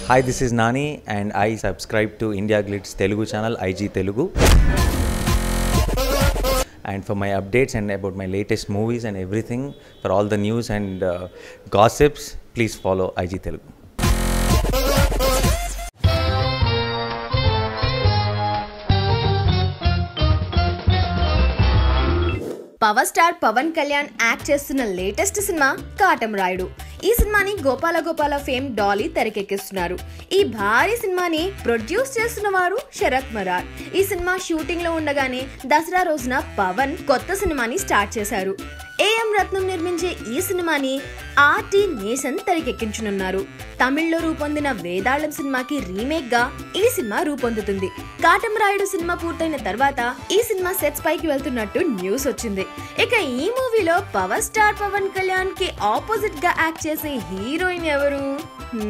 Hi, this is Nani and I subscribe to India Glitz Telugu channel IG Telugu. And for my updates and about my latest movies and everything, for all the news and gossips, please follow IG Telugu. Power star Pawan Kalyan act చేస్తున్న latest cinema Katamarayudu. ఈ సినిమాని Gopala fame Dolly తెరకెక్కిస్తున్నారు. ఈ భారీ సినిమాని produce చేస్తున్న వారు శరత్ మరార్. ఈ cinema shooting లో ఉండగానే దసరా రోజున పవన్ కొత్త సినిమాని స్టార్ట్ చేశారు. ఏఎం రత్నం నిర్మించే ఈ సినిమాని ఆర్టి నేషన్ తెరకెక్కించనున్నారు. తమిళ్లో రూపొందిన వేదాళం సినిమాకి రీమేక్ గా ఈ సినిమా రూపొందుతుంది. కాటం రాయుడు సినిమా పూర్తయిన తర్వాత ఈ సినిమా సెట్స్ పైకి వెళ్తున్నట్టు న్యూస్ వచ్చింది. ఇక ఈ మూవీలో పవర్ స్టార్ పవన్ కళ్యాణ్ కి ఆపోజిట్ గా యాక్ట్ చేసే హీరోయిన్ ఎవరు?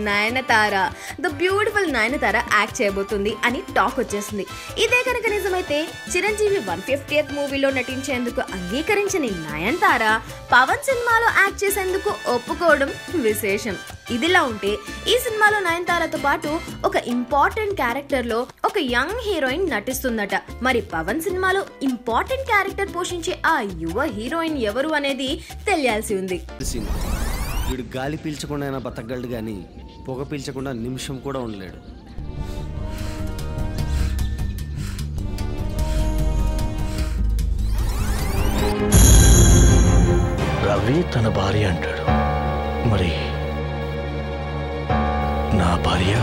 Nayanthara. The beautiful Nayanthara act చేయబోతుంది అని టాక్ వచ్చేసింది. ఇదే కనుక నిజమైతే చిరంజీవి 150th మూవీలో నటించేందుకు అంగీకరించిన నయనతార పవన్ సినిమాలో యాక్ట్ చేసేందుకు ఒప్పుకోవడం విశేషం. ఇదిలా ఉంటే ఈ సినిమాలో నయనతారతో పాటు ఒక ఇంపార్టెంట్ క్యారెక్టర్ లో ఒక యంగ్ హీరోయిన్ నటిస్తుందట. మరి పవన్ సినిమాలో ఇంపార్టెంట్ క్యారెక్టర్ పోషించే ఆ యువ హీరోయిన్ ఎవరు అనేది తెలియాల్సి ఉంది. వీడు గాలి పీల్చకుండా అయినా బతకగలడు కానీ పొగ పీల్చకుండా నిమిషం కూడా ఉండలేడు. రవి తన భార్య అంటాడు, మరి నా భార్య